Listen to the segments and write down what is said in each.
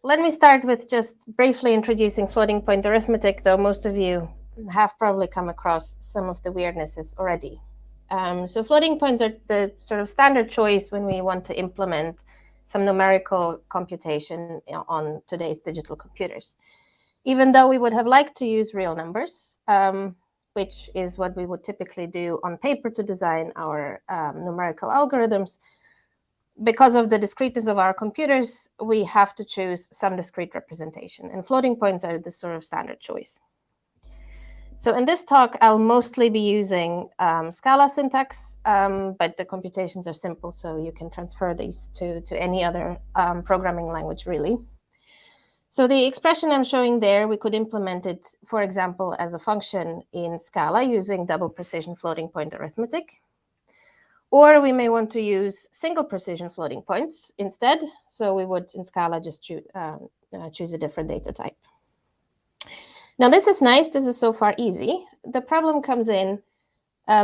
let me start with just briefly introducing floating point arithmetic, though most of you have probably come across some of the weirdnesses already. So floating points are the sort of standard choice when we want to implement some numerical computation on today's digital computers. Even though we would have liked to use real numbers, which is what we would typically do on paper to design our numerical algorithms, because of the discreteness of our computers, we have to choose some discrete representation, and floating points are the sort of standard choice. So in this talk, I'll mostly be using Scala syntax, but the computations are simple, so you can transfer these to any other programming language, really. So the expression I'm showing there, we could implement it, for example, as a function in Scala using double precision floating point arithmetic. Or we may want to use single precision floating points instead. So we would, in Scala, just choose a different data type. Now, this is nice. This is so far easy. The problem comes in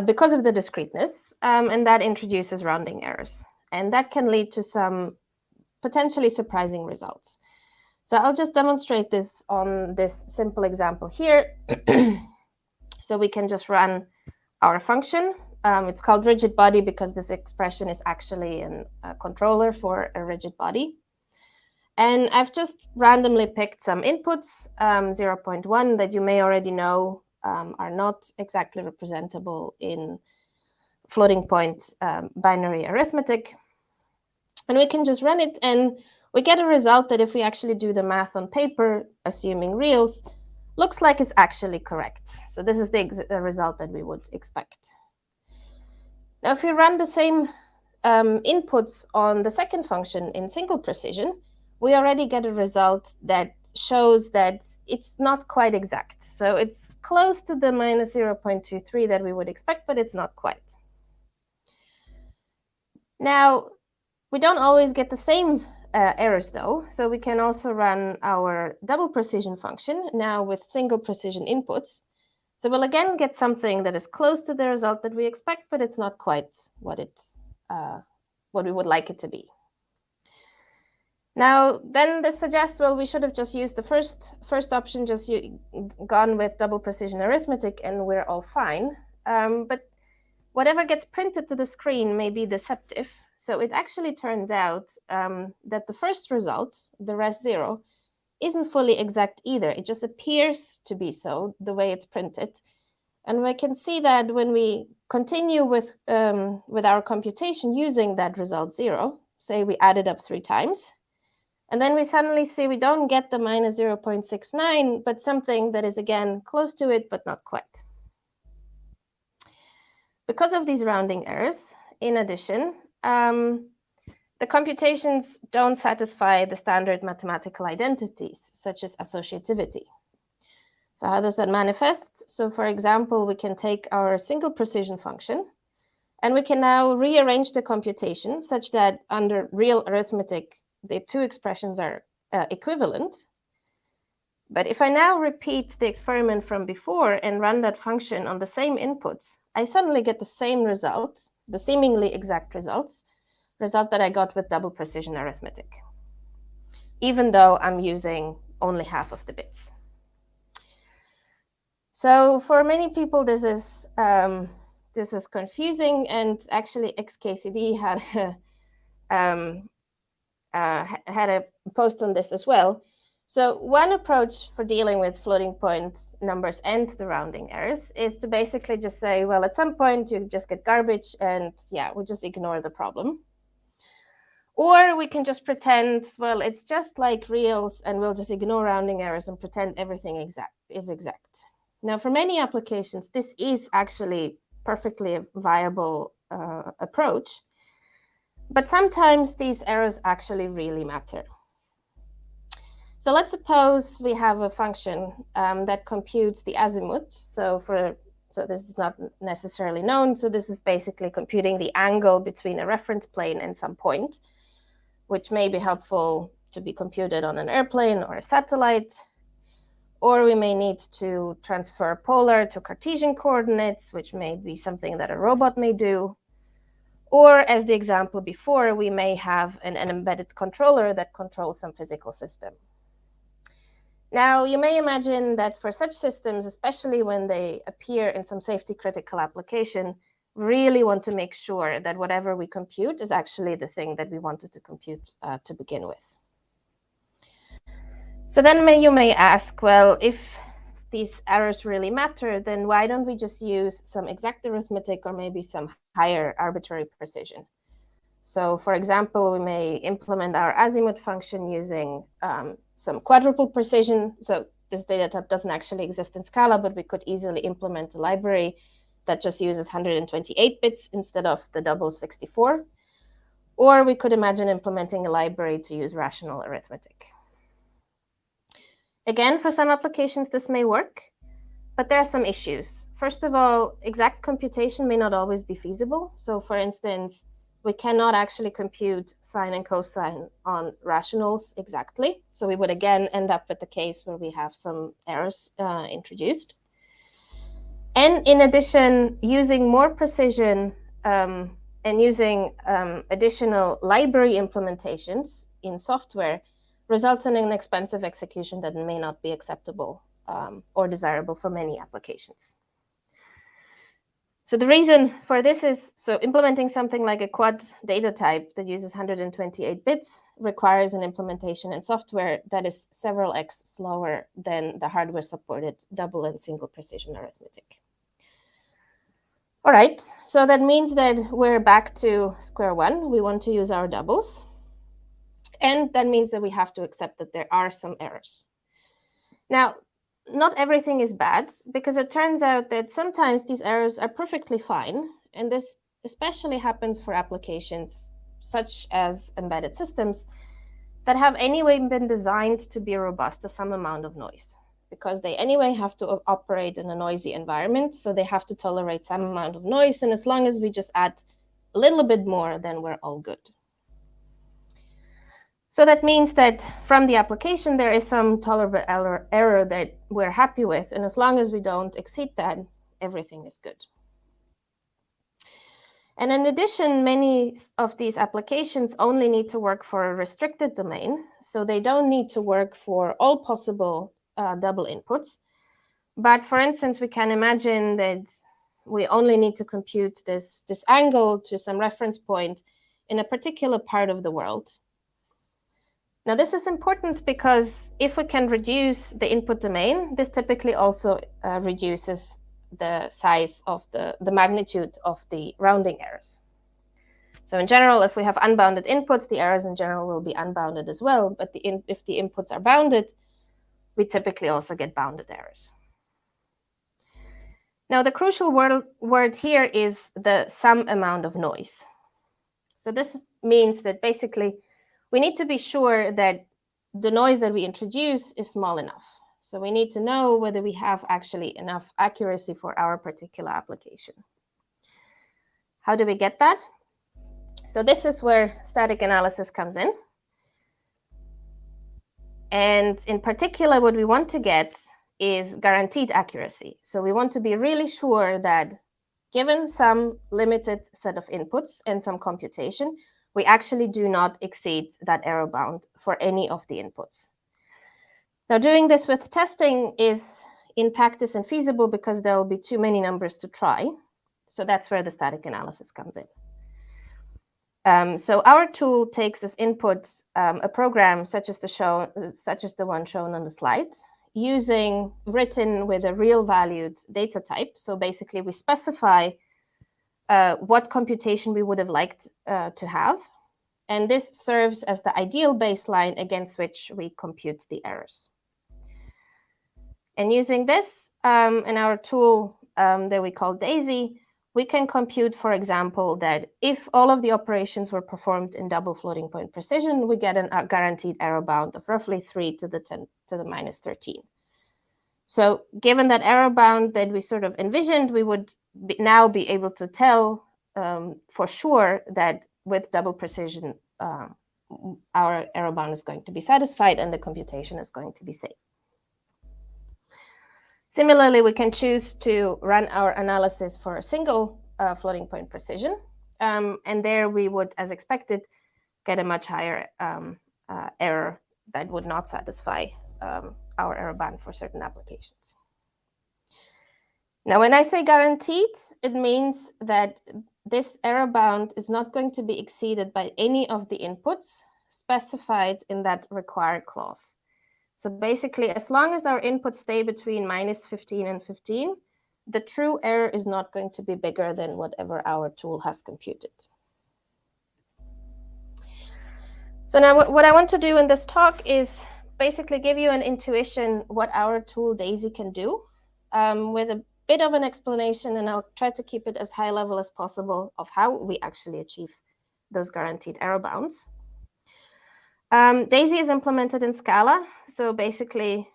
because of the discreteness, and that introduces rounding errors. And that can lead to some potentially surprising results. So I'll just demonstrate this on this simple example here. So we can just run our function. It's called rigid body because this expression is actually a controller for a rigid body. And I've just randomly picked some inputs, 0.1 that you may already know are not exactly representable in floating point binary arithmetic. And we can just run it, and we get a result that if we actually do the math on paper, assuming reals, looks like it's actually correct. So this is the result that we would expect. Now, if we run the same inputs on the second function in single precision, we already get a result that shows that it's not quite exact. So it's close to the minus 0.23 that we would expect, but it's not quite. Now, we don't always get the same errors, though. So we can also run our double precision function now with single precision inputs. So we'll again get something that is close to the result that we expect, but it's not quite what we would like it to be. Now, then this suggests, well, we should have just used the first option, just gone with double precision arithmetic, and we're all fine. But whatever gets printed to the screen may be deceptive. So it actually turns out that the first result, the res 0, isn't fully exact either. It just appears to be so, the way it's printed. And we can see that when we continue with our computation using that result 0, say we add it up 3 times, and then we suddenly see we don't get the minus 0.69, but something that is, again, close to it, but not quite. Because of these rounding errors, in addition, the computations don't satisfy the standard mathematical identities, such as associativity. So how does that manifest? So for example, we can take our single precision function, and we can now rearrange the computation such that under real arithmetic, the 2 expressions are equivalent. But if I now repeat the experiment from before and run that function on the same inputs, I suddenly get the same result, the seemingly exact result that I got with double precision arithmetic, even though I'm using only half of the bits. So for many people, this is confusing, and actually XKCD had a post on this as well. So one approach for dealing with floating point numbers and the rounding errors is to basically just say, well, at some point you just get garbage, and yeah, we just ignore the problem. Or we can just pretend, well, it's just like reals, and we'll just ignore rounding errors and pretend everything is exact. Now, for many applications, this is actually perfectly a viable approach. But sometimes these errors actually really matter. So let's suppose we have a function that computes the azimuth. So this is not necessarily known. So this is basically computing the angle between a reference plane and some point, which may be helpful to be computed on an airplane or a satellite. Or we may need to transfer polar to Cartesian coordinates, which may be something that a robot may do. Or as the example before, we may have an embedded controller that controls some physical system. Now, you may imagine that for such systems, especially when they appear in some safety critical application, we really want to make sure that whatever we compute is actually the thing that we wanted to compute to begin with. So then you may ask, well, if these errors really matter, then why don't we just use some exact arithmetic or maybe some higher arbitrary precision? So for example, we may implement our azimuth function using some quadruple precision. So this data type doesn't actually exist in Scala, but we could easily implement a library that just uses 128 bits instead of the double 64. Or we could imagine implementing a library to use rational arithmetic. Again, for some applications, this may work, but there are some issues. First of all, exact computation may not always be feasible. So for instance, we cannot actually compute sine and cosine on rationals exactly. So we would again end up with the case where we have some errors introduced. And in addition, using more precision and using additional library implementations in software results in an expensive execution that may not be acceptable or desirable for many applications. So the reason for this is, so implementing something like a quad data type that uses 128 bits requires an implementation in software that is several x slower than the hardware-supported double and single precision arithmetic. All right, so that means that we're back to square one. We want to use our doubles. And that means that we have to accept that there are some errors. Now, not everything is bad, because it turns out that sometimes these errors are perfectly fine. And this especially happens for applications such as embedded systems that have anyway been designed to be robust to some amount of noise, because they anyway have to operate in a noisy environment. So they have to tolerate some amount of noise. And as long as we just add a little bit more, then we're all good. So that means that from the application, there is some tolerable error that we're happy with. And as long as we don't exceed that, everything is good. And in addition, many of these applications only need to work for a restricted domain. So they don't need to work for all possible double inputs. But for instance, we can imagine that we only need to compute this angle to some reference point in a particular part of the world. Now, this is important because if we can reduce the input domain, this typically also reduces the size of the magnitude of the rounding errors. So in general, if we have unbounded inputs, the errors in general will be unbounded as well. But if the inputs are bounded, we typically also get bounded errors. Now, the crucial word here is the some amount of noise. So this means that basically we need to be sure that the noise that we introduce is small enough. So we need to know whether we have actually enough accuracy for our particular application. How do we get that? So this is where static analysis comes in. And in particular, what we want to get is guaranteed accuracy. So we want to be really sure that given some limited set of inputs and some computation, we actually do not exceed that error bound for any of the inputs. Now, doing this with testing is in practice infeasible because there will be too many numbers to try. So that's where the static analysis comes in. So our tool takes as input a program such as the one shown on the slide, written with a real valued data type. So basically, we specify what computation we would have liked to have. And this serves as the ideal baseline against which we compute the errors. And using this in our tool that we call Daisy, we can compute, for example, that if all of the operations were performed in double floating point precision, we get a guaranteed error bound of roughly 3 to the 10 to the minus 13. So given that error bound that we sort of envisioned, we would now be able to tell for sure that with double precision, our error bound is going to be satisfied and the computation is going to be safe. Similarly, we can choose to run our analysis for a single floating point precision. And there we would, as expected, get a much higher error that would not satisfy our error band for certain applications. Now, when I say guaranteed, it means that this error bound is not going to be exceeded by any of the inputs specified in that required clause. So basically, as long as our inputs stay between -15 and 15, the true error is not going to be bigger than whatever our tool has computed. So now what I want to do in this talk is basically give you an intuition what our tool DAISY can do with a bit of an explanation, and I'll try to keep it as high level as possible of how we actually achieve those guaranteed error bounds. DAISY is implemented in Scala. So basically,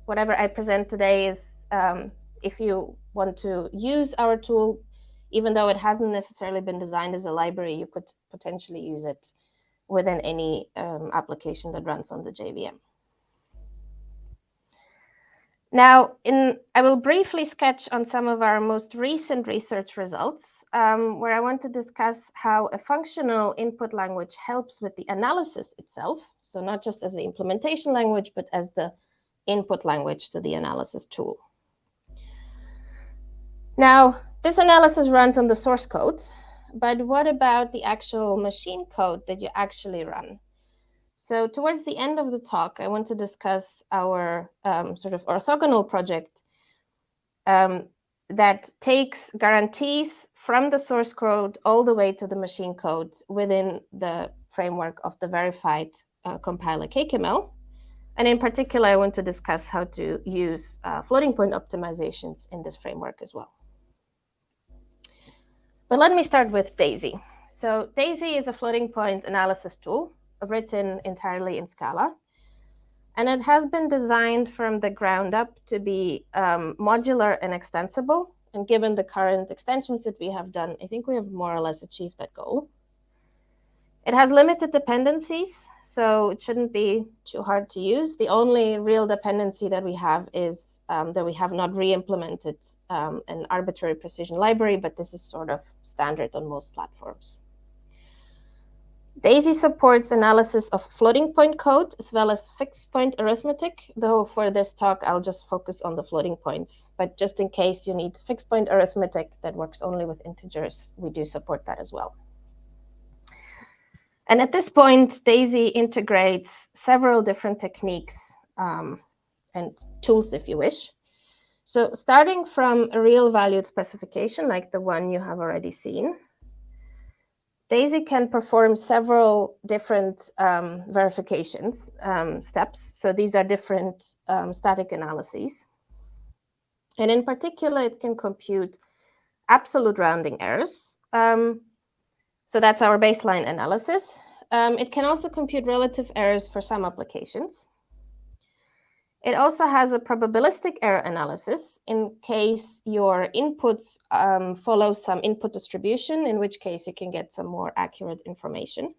whatever I present today is if you want to use our tool, even though it hasn't necessarily been designed as a library, you could potentially use it within any application that runs on the JVM. Now, I will briefly sketch on some of our most recent research results, where I want to discuss how a functional input language helps with the analysis itself. So not just as the implementation language, but as the input language to the analysis tool. Now, this analysis runs on the source code, but what about the actual machine code that you actually run? So towards the end of the talk, I want to discuss our sort of orthogonal project that takes guarantees from the source code all the way to the machine code within the framework of the verified compiler CakeML. And in particular, I want to discuss how to use floating point optimizations in this framework as well. But let me start with DAISY. So DAISY is a floating point analysis tool written entirely in Scala. And it has been designed from the ground up to be modular and extensible. And given the current extensions that we have done, I think we have more or less achieved that goal. It has limited dependencies, so it shouldn't be too hard to use. The only real dependency that we have is that we have not re-implemented an arbitrary precision library, but this is sort of standard on most platforms. DAISY supports analysis of floating point code as well as fixed point arithmetic, though for this talk, I'll just focus on the floating points. But just in case you need fixed point arithmetic that works only with integers, we do support that as well. And at this point, DAISY integrates several different techniques and tools, if you wish. So starting from a real valued specification, like the one you have already seen, DAISY can perform several different verifications steps. So these are different static analyses. And in particular, it can compute absolute rounding errors. So that's our baseline analysis. It can also compute relative errors for some applications. It also has a probabilistic error analysis in case your inputs follow some input distribution, in which case you can get some more accurate information.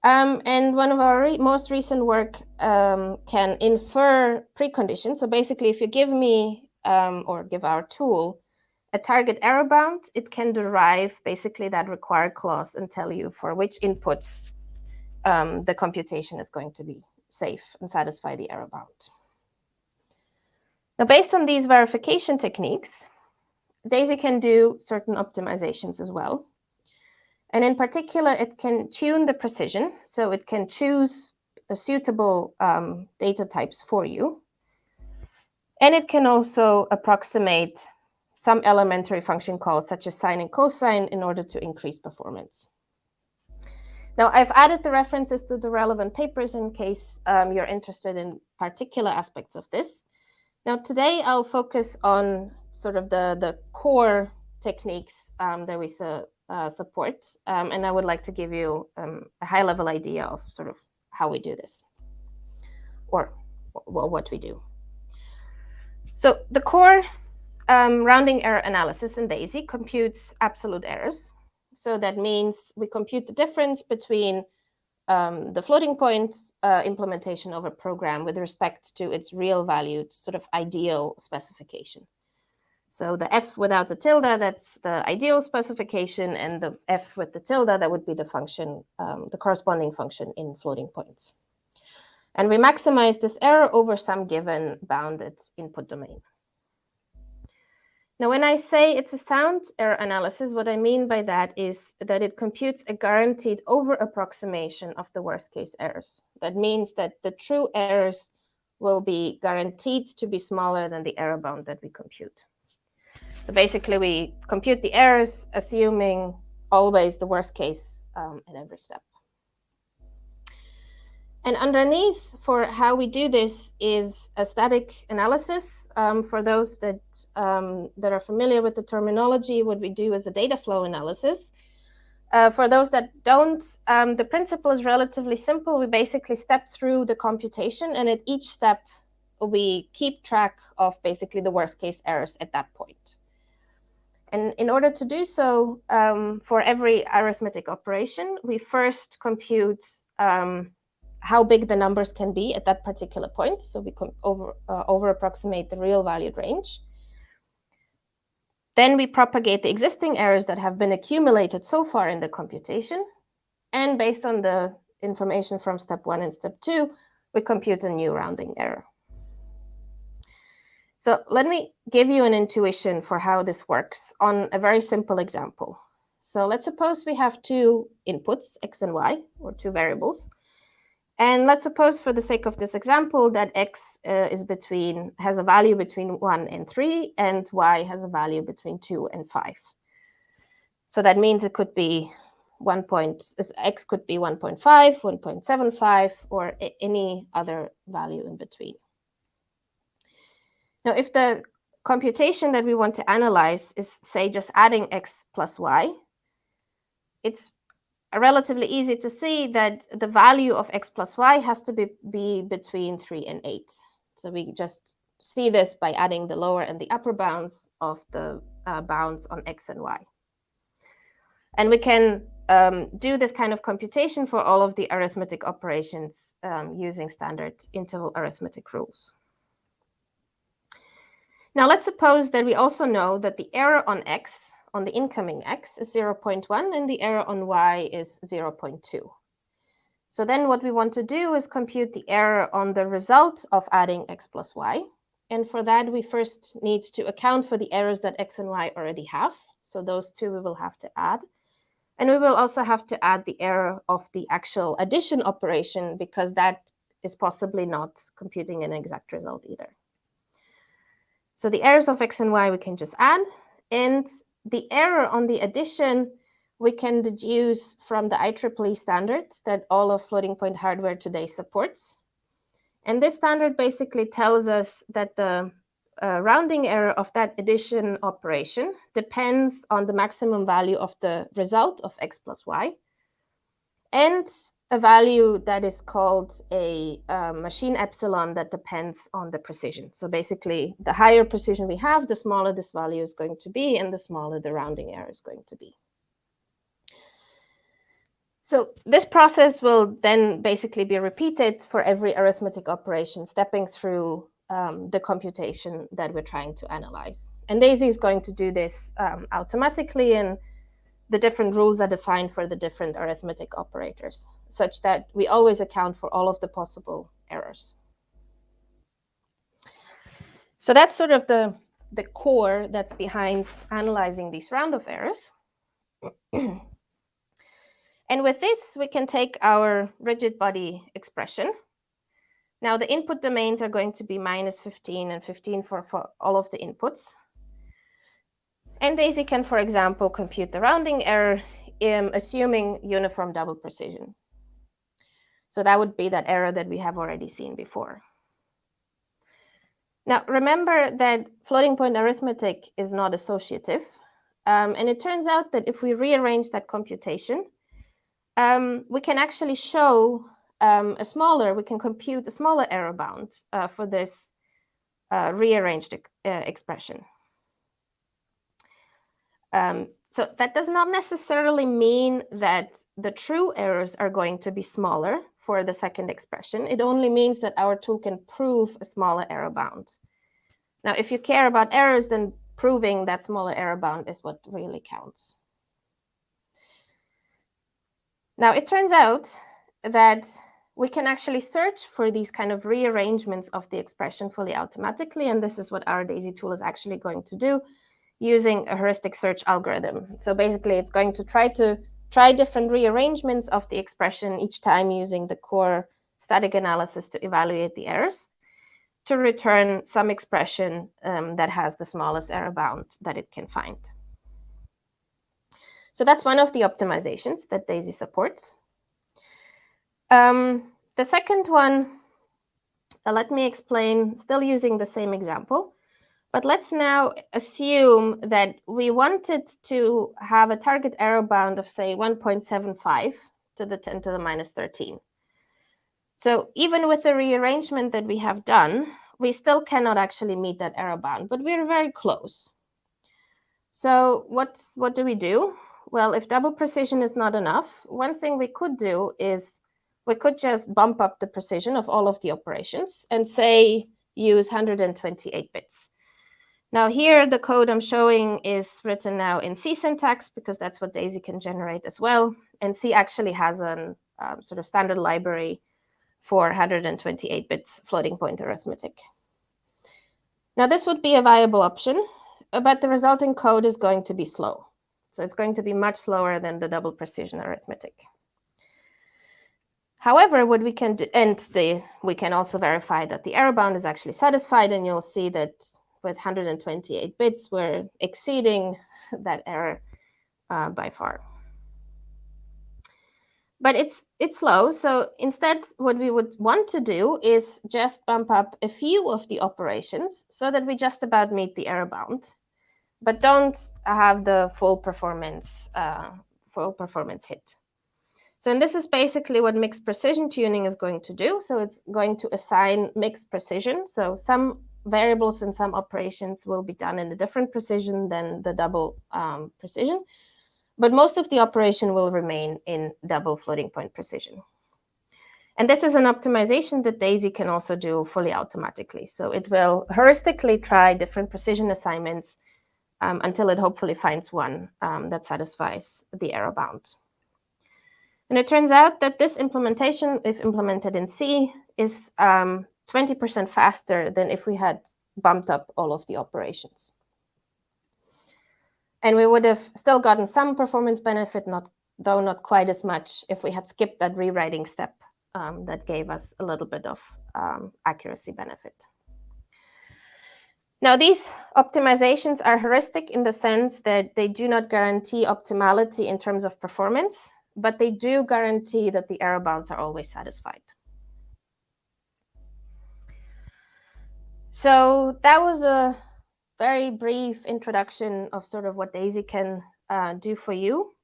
And one of our most recent work can infer preconditions. So basically, if you give me or give our tool a target error bound, it can derive basically that required clause and tell you for which inputs the computation is going to be safe and satisfy the error bound. Now, based on these verification techniques, DAISY can do certain optimizations as well. And in particular, it can tune the precision, so it can choose a suitable data types for you. And it can also approximate some elementary function calls, such as sine and cosine, in order to increase performance. Now, I've added the references to the relevant papers in case you're interested in particular aspects of this. Now, today I'll focus on sort of the core techniques that we support, and I would like to give you a high-level idea of sort of how we do this, or what we do. So the core rounding error analysis in DAISY computes absolute errors. So that means we compute the difference between the floating point implementation of a program with respect to its real valued sort of ideal specification. So the f without the tilde, that's the ideal specification, and the f with the tilde, that would be the function, the corresponding function in floating points. And we maximize this error over some given bounded input domain. Now, when I say it's a sound error analysis, what I mean by that is that it computes a guaranteed over-approximation of the worst-case errors. That means that the true errors will be guaranteed to be smaller than the error bound that we compute. So basically, we compute the errors, assuming always the worst case at every step. And underneath for how we do this is a static analysis. For those that are familiar with the terminology, what we do is a data flow analysis. For those that don't, the principle is relatively simple. We basically step through the computation, and at each step, we keep track of basically the worst case errors at that point. And in order to do so, for every arithmetic operation, we first compute how big the numbers can be at that particular point. So we can over-approximate the real valued range. Then we propagate the existing errors that have been accumulated so far in the computation. And based on the information from step 1 and step 2, we compute a new rounding error. So let me give you an intuition for how this works on a very simple example. So let's suppose we have two inputs, x and y, or two variables. And let's suppose, for the sake of this example, that x has a value between 1 and 3, and y has a value between 2 and 5. So that means it could be x could be 1.5, 1.75, or any other value in between. Now, if the computation that we want to analyze is, say, just adding x plus y, it's relatively easy to see that the value of x plus y has to be between 3 and 8. So we just see this by adding the lower and the upper bounds of the bounds on x and y. And we can do this kind of computation for all of the arithmetic operations using standard interval arithmetic rules. Now, let's suppose that we also know that the error on x, on the incoming x, is 0.1, and the error on y is 0.2. So then what we want to do is compute the error on the result of adding x plus y. And for that, we first need to account for the errors that x and y already have. So those two we will have to add. And we will also have to add the error of the actual addition operation, because that is possibly not computing an exact result either. So the errors of x and y we can just add, and the error on the addition we can deduce from the IEEE standard that all of floating point hardware today supports. And this standard basically tells us that the rounding error of that addition operation depends on the maximum value of the result of x plus y, and a value that is called a machine epsilon that depends on the precision. So basically, the higher precision we have, the smaller this value is going to be, and the smaller the rounding error is going to be. So this process will then basically be repeated for every arithmetic operation, stepping through the computation that we're trying to analyze. And DAISY is going to do this automatically, and the different rules are defined for the different arithmetic operators, such that we always account for all of the possible errors. So that's sort of the core that's behind analyzing these round-off errors. And with this, we can take our rigid body expression. Now, the input domains are going to be -15 and 15 for all of the inputs. And DAISY can, for example, compute the rounding error assuming uniform double precision. So that would be that error that we have already seen before. Now, remember that floating point arithmetic is not associative. And it turns out that if we rearrange that computation, we can actually show we can compute a smaller error bound for this rearranged expression. So that does not necessarily mean that the true errors are going to be smaller for the second expression. It only means that our tool can prove a smaller error bound. Now, if you care about errors, then proving that smaller error bound is what really counts. Now, it turns out that we can actually search for these kind of rearrangements of the expression fully automatically, and this is what our DAISY tool is actually going to do using a heuristic search algorithm. So basically, it's going to try different rearrangements of the expression each time using the core static analysis to evaluate the errors, to return some expression that has the smallest error bound that it can find. So that's one of the optimizations that DAISY supports. The second one, let me explain, still using the same example, but let's now assume that we wanted to have a target error bound of, say, 1.75 to the 10 to the minus 13. So even with the rearrangement that we have done, we still cannot actually meet that error bound, but we're very close. So what do we do? Well, if double precision is not enough, one thing we could do is we could just bump up the precision of all of the operations and say use 128 bits. Now here, the code I'm showing is written now in C syntax because that's what DAISY can generate as well. And C actually has a sort of standard library for 128 bits floating point arithmetic. Now this would be a viable option, but the resulting code is going to be slow. So it's going to be much slower than the double precision arithmetic. However, what we can do, we can also verify that the error bound is actually satisfied, and you'll see that with 128 bits, we're exceeding that error by far. But it's slow, so instead what we would want to do is just bump up a few of the operations so that we just about meet the error bound, but don't have the full performance hit. So and this is basically what mixed precision tuning is going to do. So it's going to assign mixed precision. So some variables and some operations will be done in a different precision than the double precision, but most of the operation will remain in double floating point precision. And this is an optimization that DAISY can also do fully automatically. So it will heuristically try different precision assignments until it hopefully finds one that satisfies the error bound. And it turns out that this implementation, if implemented in C, is 20% faster than if we had bumped up all of the operations. And we would have still gotten some performance benefit, though not quite as much, if we had skipped that rewriting step that gave us a little bit of accuracy benefit. Now, these optimizations are heuristic in the sense that they do not guarantee optimality in terms of performance, but they do guarantee that the error bounds are always satisfied. So that was a very brief introduction of sort of what DAISY can do for you.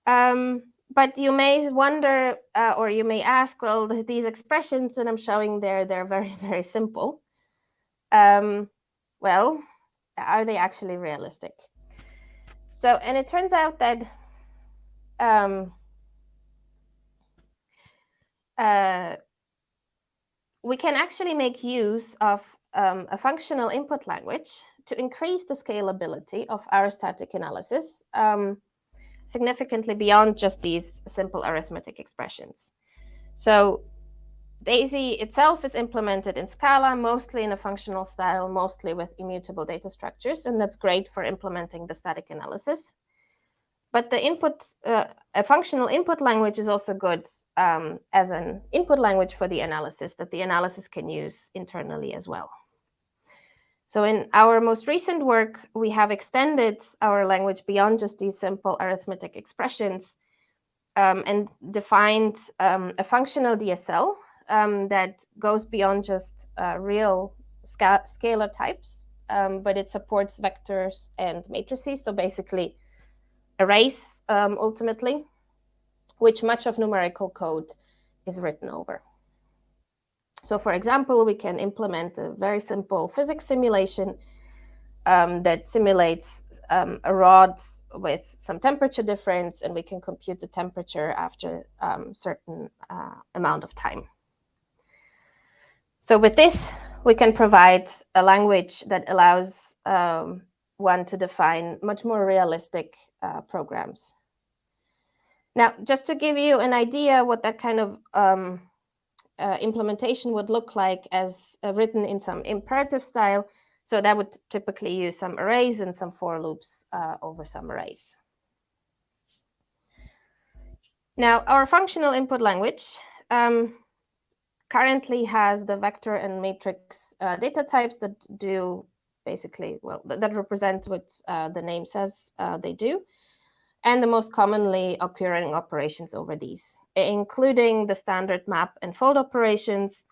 But you may wonder, or you may ask, well, these expressions that I'm showing there, they're very, very simple. Well, are they actually realistic? So, and it turns out that we can actually make use of a functional input language to increase the scalability of our static analysis significantly beyond just these simple arithmetic expressions. So DAISY itself is implemented in Scala, mostly in a functional style, mostly with immutable data structures, and that's great for implementing the static analysis. But the input, a functional input language is also good as an input language for the analysis that the analysis can use internally as well. So in our most recent work, we have extended our language beyond just these simple arithmetic expressions and defined a functional DSL that goes beyond just real scalar types, but it supports vectors and matrices. So basically arrays ultimately, which much of numerical code is written over. So for example, we can implement a very simple physics simulation that simulates a rod with some temperature difference, and we can compute the temperature after a certain amount of time. So with this, we can provide a language that allows one to define much more realistic programs. Now, just to give you an idea what that kind of implementation would look like as written in some imperative style, so that would typically use some arrays and some for loops over some arrays. Now, our functional input language currently has the vector and matrix data types that do basically, well, that represent what the name says they do, and the most commonly occurring operations over these, including the standard map and fold operations,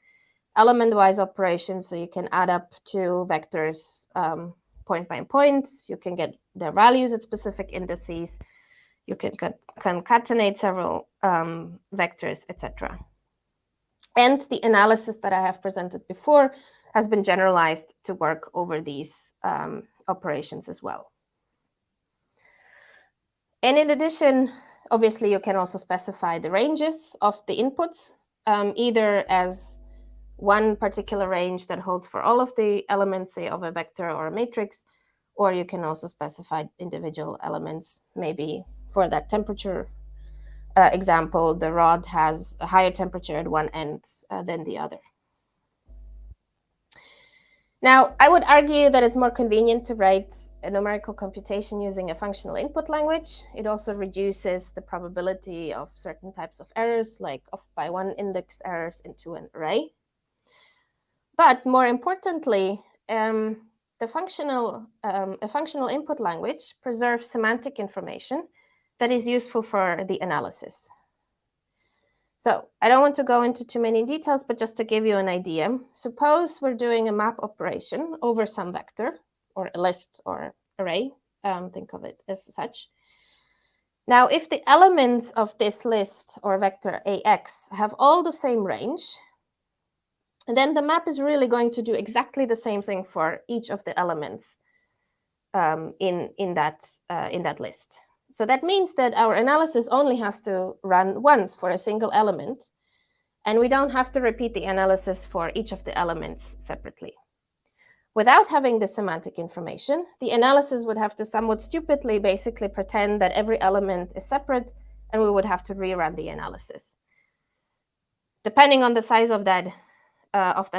element-wise operations, so you can add up two vectors point by point, you can get their values at specific indices, you can concatenate several vectors, etc. And the analysis that I have presented before has been generalized to work over these operations as well. And in addition, obviously, you can also specify the ranges of the inputs, either as one particular range that holds for all of the elements, say, of a vector or a matrix, or you can also specify individual elements. Maybe for that temperature example, the rod has a higher temperature at one end than the other. Now, I would argue that it's more convenient to write a numerical computation using a functional input language. It also reduces the probability of certain types of errors, like off by one indexed errors into an array. But more importantly, a functional input language preserves semantic information that is useful for the analysis. So I don't want to go into too many details, but just to give you an idea, suppose we're doing a map operation over some vector or a list or array, think of it as such. Now, if the elements of this list or vector AX have all the same range, then the map is really going to do exactly the same thing for each of the elements in that list. So that means that our analysis only has to run once for a single element, and we don't have to repeat the analysis for each of the elements separately. Without having the semantic information, the analysis would have to somewhat stupidly basically pretend that every element is separate, and we would have to rerun the analysis. Depending on the size of that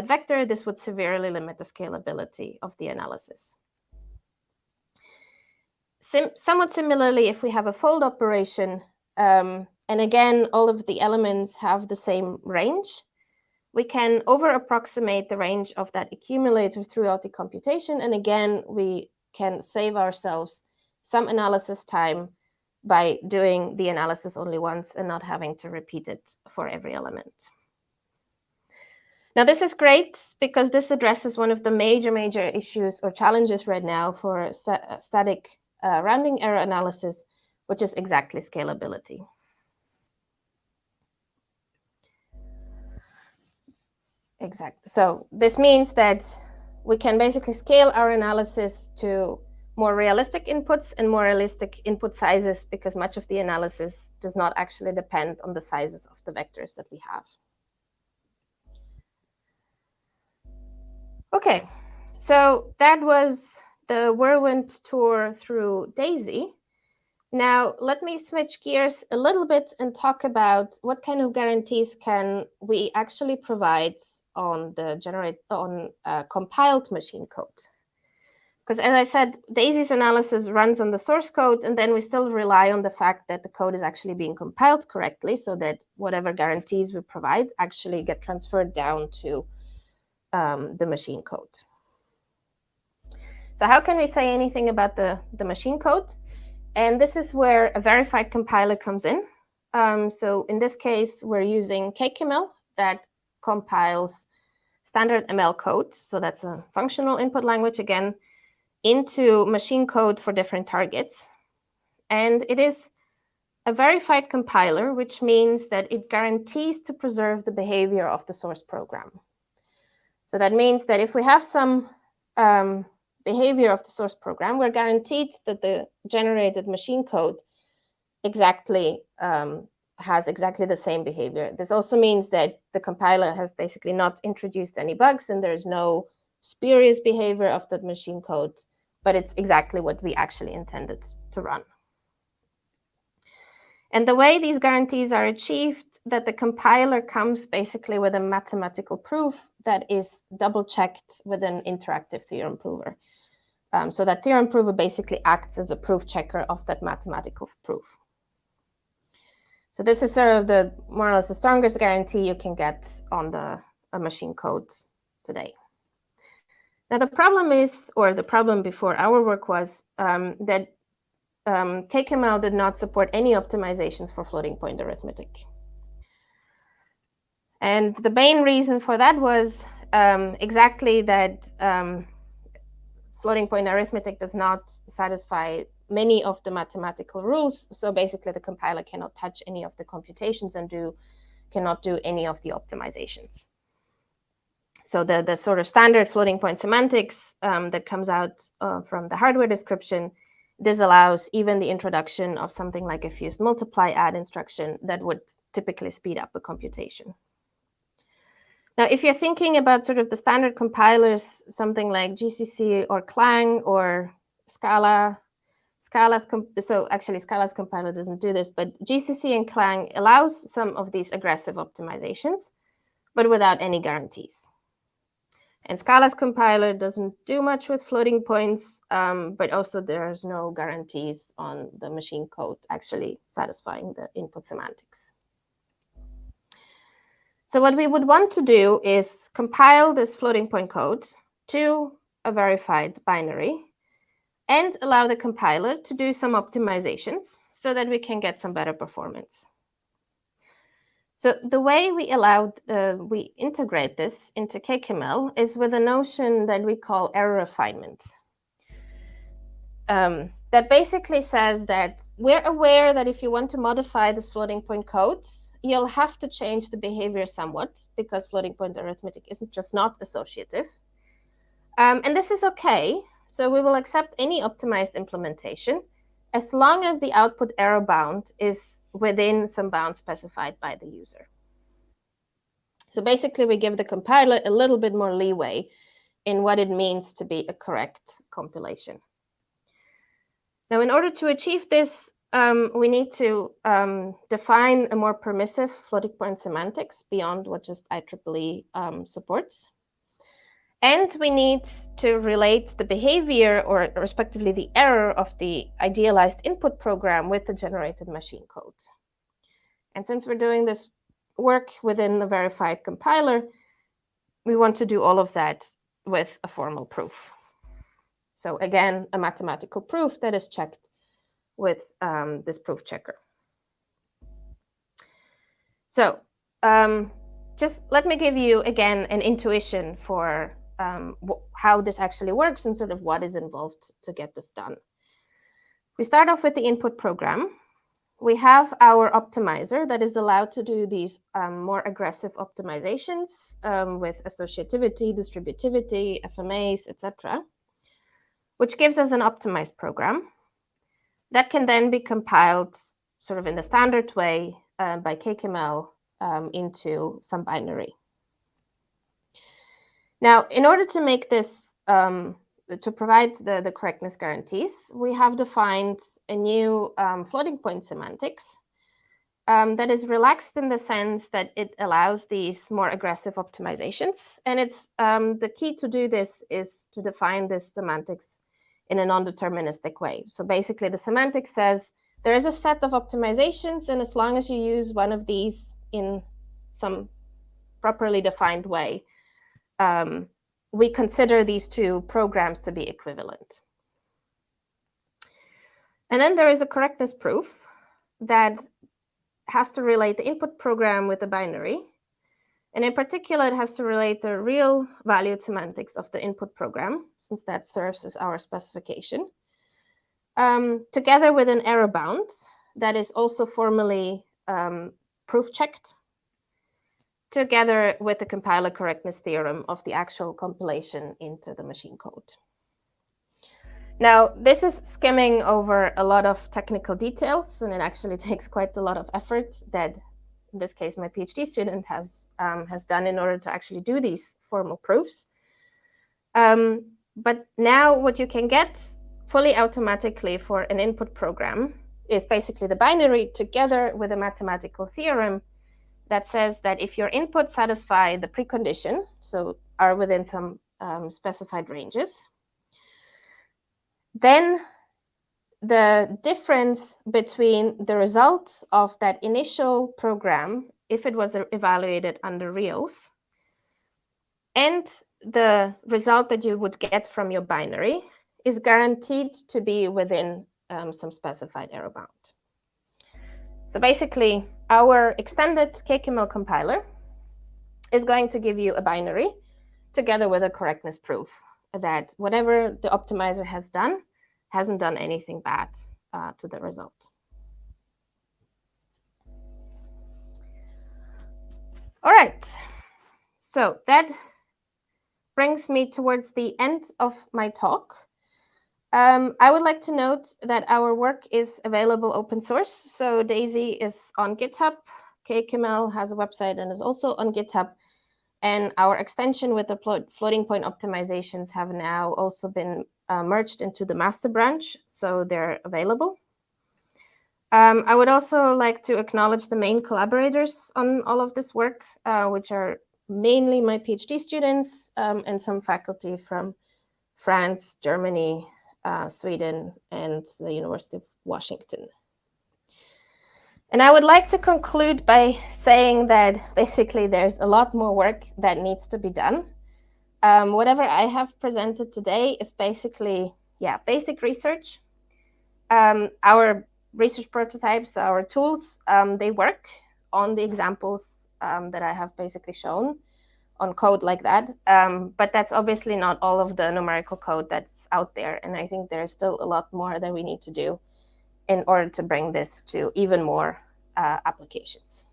vector, this would severely limit the scalability of the analysis. Somewhat similarly, if we have a fold operation, and again, all of the elements have the same range, we can over-approximate the range of that accumulator throughout the computation, and again, we can save ourselves some analysis time by doing the analysis only once and not having to repeat it for every element. Now, this is great because this addresses one of the major issues or challenges right now for static rounding error analysis, which is exactly scalability. Exactly. So this means that we can basically scale our analysis to more realistic inputs and more realistic input sizes because much of the analysis does not actually depend on the sizes of the vectors that we have. Okay, so that was the whirlwind tour through DAISY. Now, let me switch gears a little bit and talk about what kind of guarantees can we actually provide on compiled machine code. Because as I said, DAISY's analysis runs on the source code, and then we still rely on the fact that the code is actually being compiled correctly so that whatever guarantees we provide actually get transferred down to the machine code. So how can we say anything about the machine code? And this is where a verified compiler comes in. So in this case, we're using CakeML that compiles standard ML code. So that's a functional input language, again, into machine code for different targets. And it is a verified compiler, which means that it guarantees to preserve the behavior of the source program. So that means that if we have some behavior of the source program, we're guaranteed that the generated machine code exactly has exactly the same behavior. This also means that the compiler has basically not introduced any bugs and there's no spurious behavior of the machine code but it's exactly what we actually intended to run. And the way these guarantees are achieved, that the compiler comes basically with a mathematical proof that is double-checked with an interactive theorem prover. So that theorem prover basically acts as a proof checker of that mathematical proof. So this is sort of the more or less the strongest guarantee you can get on the machine code today. Now the problem is, or the problem before our work was that CakeML did not support any optimizations for floating point arithmetic. And the main reason for that was exactly that floating point arithmetic does not satisfy many of the mathematical rules. So basically the compiler cannot touch any of the computations and cannot do any of the optimizations. So the sort of standard floating point semantics that comes out from the hardware description disallows even the introduction of something like a fused multiply add instruction that would typically speed up a computation. Now, if you're thinking about sort of the standard compilers, something like GCC or Clang or Scala, Scala's compiler doesn't do this, but GCC and Clang allows some of these aggressive optimizations, but without any guarantees. And Scala's compiler doesn't do much with floating points, but also there's no guarantees on the machine code actually satisfying the input semantics. So what we would want to do is compile this floating point code to a verified binary and allow the compiler to do some optimizations so that we can get some better performance. So the way we integrate this into CakeML is with a notion that we call error refinement. That basically says that we're aware that if you want to modify this floating point code, you'll have to change the behavior somewhat because floating point arithmetic isn't just not associative. And this is okay. So we will accept any optimized implementation as long as the output error bound is within some bound specified by the user. So basically, we give the compiler a little bit more leeway in what it means to be a correct compilation. Now, in order to achieve this, we need to define a more permissive floating point semantics beyond what just IEEE supports. And we need to relate the behavior, or respectively the error, of the idealized input program with the generated machine code. And since we're doing this work within the verified compiler, we want to do all of that with a formal proof. So again, a mathematical proof that is checked with this proof checker. So just let me give you, again, an intuition for how this actually works and sort of what is involved to get this done. We start off with the input program. We have our optimizer that is allowed to do these more aggressive optimizations with associativity, distributivity, FMAs, etc., which gives us an optimized program that can then be compiled sort of in the standard way by CakeML into some binary. Now, in order to make this, to provide the correctness guarantees, we have defined a new floating point semantics that is relaxed in the sense that it allows these more aggressive optimizations. And it's the key to do this is to define this semantics in a non-deterministic way. So basically, the semantics says there is a set of optimizations, and as long as you use one of these in some properly defined way, we consider these two programs to be equivalent. And then there is a correctness proof that has to relate the input program with the binary. And in particular, it has to relate the real valued semantics of the input program, since that serves as our specification, together with an error bound that is also formally proof checked, together with the compiler correctness theorem of the actual compilation into the machine code. Now, this is skimming over a lot of technical details, and it actually takes quite a lot of effort that, in this case, my PhD student has done in order to actually do these formal proofs. But now what you can get fully automatically for an input program is basically the binary together with a mathematical theorem that says that if your inputs satisfy the precondition, so are within some specified ranges, then the difference between the result of that initial program, if it was evaluated under reals, and the result that you would get from your binary is guaranteed to be within some specified error bound. So basically, our extended CakeML compiler is going to give you a binary together with a correctness proof that whatever the optimizer has done hasn't done anything bad to the result. All right, so that brings me towards the end of my talk. I would like to note that our work is available open source. So Daisy is on GitHub, CakeML has a website and is also on GitHub. And our extension with the floating point optimizations have now also been merged into the master branch, so they're available. I would also like to acknowledge the main collaborators on all of this work, which are mainly my PhD students and some faculty from France, Germany, Sweden, and the University of Washington. And I would like to conclude by saying that basically there's a lot more work that needs to be done. Whatever I have presented today is basically, basic research. Our research prototypes, our tools, they work on the examples that I have basically shown on code like that. But that's obviously not all of the numerical code that's out there. And I think there's still a lot more that we need to do in order to bring this to even more applications.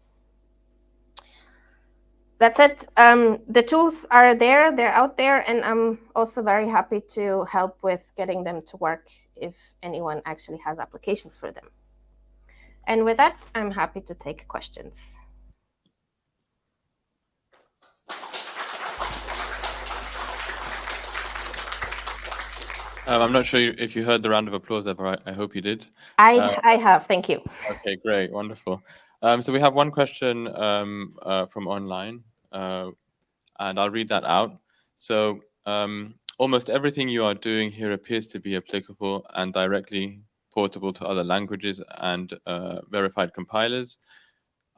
That's it. The tools are there, they're out there, and I'm also very happy to help with getting them to work if anyone actually has applications for them. And with that, I'm happy to take questions. I'm not sure if you heard the round of applause there, but I hope you did. I have, thank you. Okay, great, wonderful. So we have one question from online, and I'll read that out. So almost everything you are doing here appears to be applicable and directly portable to other languages and verified compilers.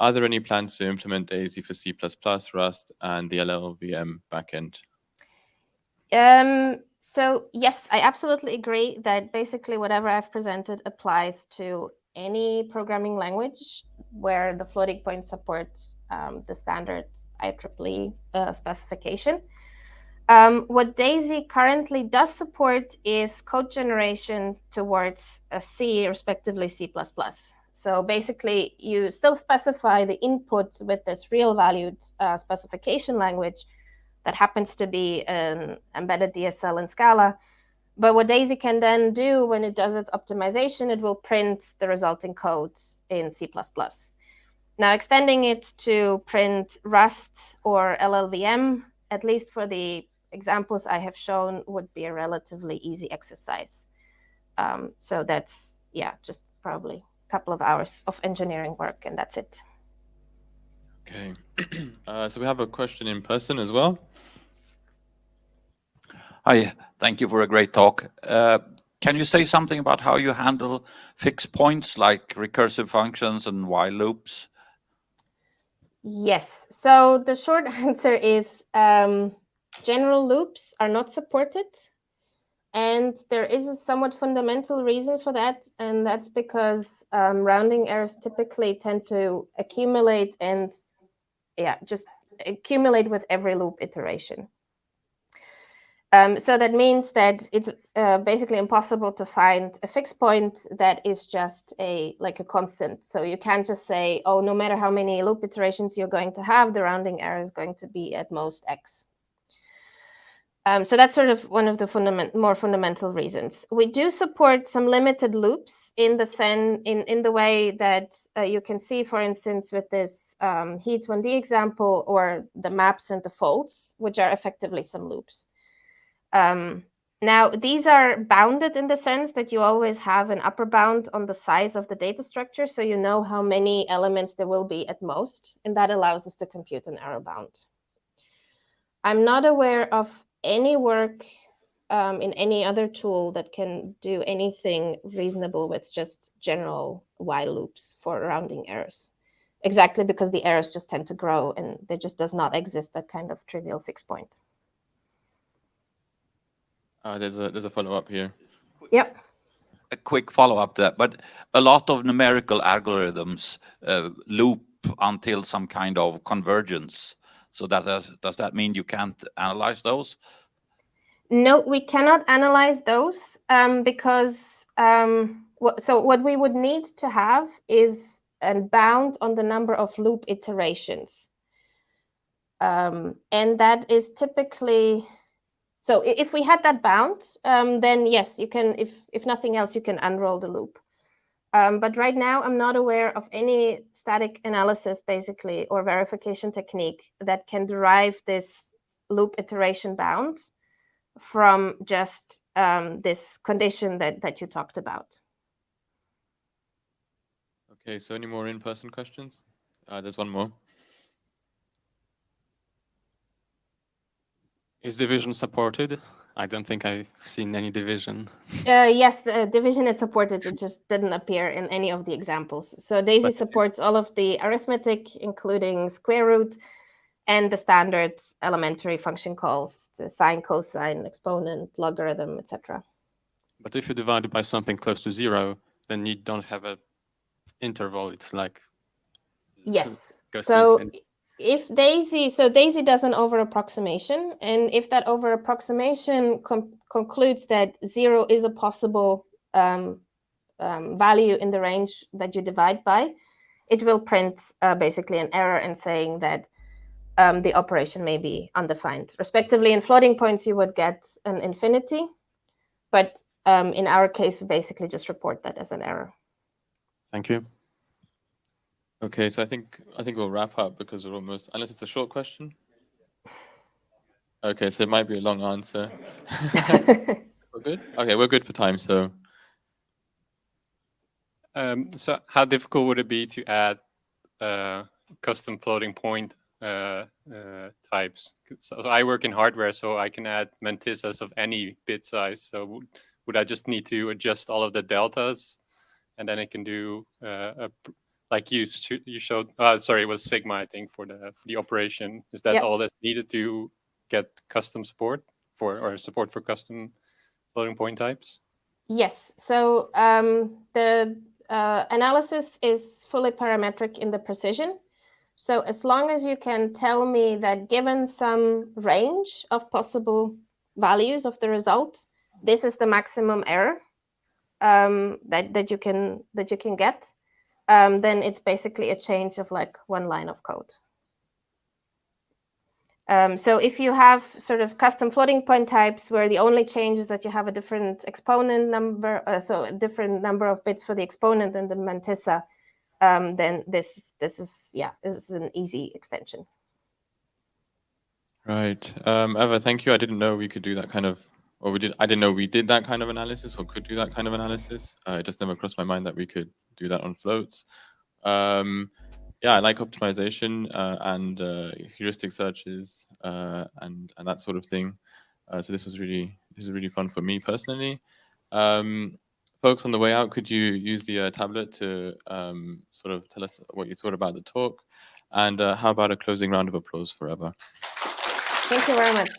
Are there any plans to implement Daisy for C++, Rust, and the LLVM backend? So yes, I absolutely agree that basically whatever I've presented applies to any programming language where the floating point supports the standard IEEE specification. What Daisy currently does support is code generation towards a C, respectively C++. So basically, you still specify the input with this real valued specification language that happens to be an embedded DSL in Scala. But what Daisy can then do when it does its optimization, it will print the resulting code in C++. Now, extending it to print Rust or LLVM, at least for the examples I have shown, would be a relatively easy exercise. So that's, just probably a couple of hours of engineering work, and that's it. Okay, so we have a question in person as well. Hi, thank you for a great talk. Can you say something about how you handle fixed points like recursive functions and while loops? Yes, so the short answer is general loops are not supported. And there is a somewhat fundamental reason for that, and that's because rounding errors typically tend to accumulate and just accumulate with every loop iteration. So that means that it's basically impossible to find a fixed point that is just like a constant. So you can't just say, oh, no matter how many loop iterations you're going to have, the rounding error is going to be at most X. So that's sort of one of the more fundamental reasons. We do support some limited loops in the way that you can see, for instance, with this heat 1D example, or the maps and the folds, which are effectively some loops. Now, these are bounded in the sense that you always have an upper bound on the size of the data structure, so you know how many elements there will be at most, and that allows us to compute an error bound. I'm not aware of any work in any other tool that can do anything reasonable with just general while loops for rounding errors, exactly because the errors just tend to grow and there just does not exist that kind of trivial fixed point. There's a follow-up here. Yep. A quick follow-up to that, but a lot of numerical algorithms loop until some kind of convergence. So does that mean you can't analyze those? No, we cannot analyze those because so what we would need to have is a bound on the number of loop iterations. And that is typically, so if we had that bound, then yes, you can, if nothing else, you can unroll the loop. But right now, I'm not aware of any static analysis, basically, or verification technique that can derive this loop iteration bound from just this condition that you talked about. Okay, so any more in-person questions? There's one more. Is division supported? I don't think I've seen any division. Yes, the division is supported. It just didn't appear in any of the examples. So DAISY supports all of the arithmetic, including square root, and the standard elementary function calls, the sine, cosine, exponent, logarithm, etc. But if you divide it by something close to 0, then you don't have a interval. It's like yes. goes So to if DAISY does an over approximation, and if that over approximation concludes that 0 is a possible value in the range that you divide by, it will print basically an error and saying that the operation may be undefined. Respectively, in floating points, you would get an infinity, but in our case, we basically just report that as an error. Thank you. Okay, so I think we'll wrap up because we're almost, unless it's a short question. Okay, so it might be a long answer. We're good? Okay, we're good for time, so. So how difficult would it be to add custom floating point types? So I work in hardware, so I can add mantissas of any bit size. So would I just need to adjust all of the deltas, and then I can do like you showed? Sorry, it was sigma, I think, for the operation. Is that all that's needed to get custom support or support for custom floating point types? Yes. So the analysis is fully parametric in the precision. So as long as you can tell me that given some range of possible values of the result, this is the maximum error that you can get, then it's basically a change of like one line of code. So if you have sort of custom floating point types where the only change is that you have a different exponent number, so a different number of bits for the exponent and the mantissa, then this is an easy extension. Right. Eva, thank you. I didn't know we could do that kind of, I didn't know we did that kind of analysis or could do that kind of analysis. It just never crossed my mind that we could do that on floats. Yeah, I like optimization and heuristic searches and that sort of thing. So this is really fun for me personally. Folks on the way out, could you use the tablet to sort of tell us what you thought about the talk? And how about a closing round of applause for Eva? Thank you very much.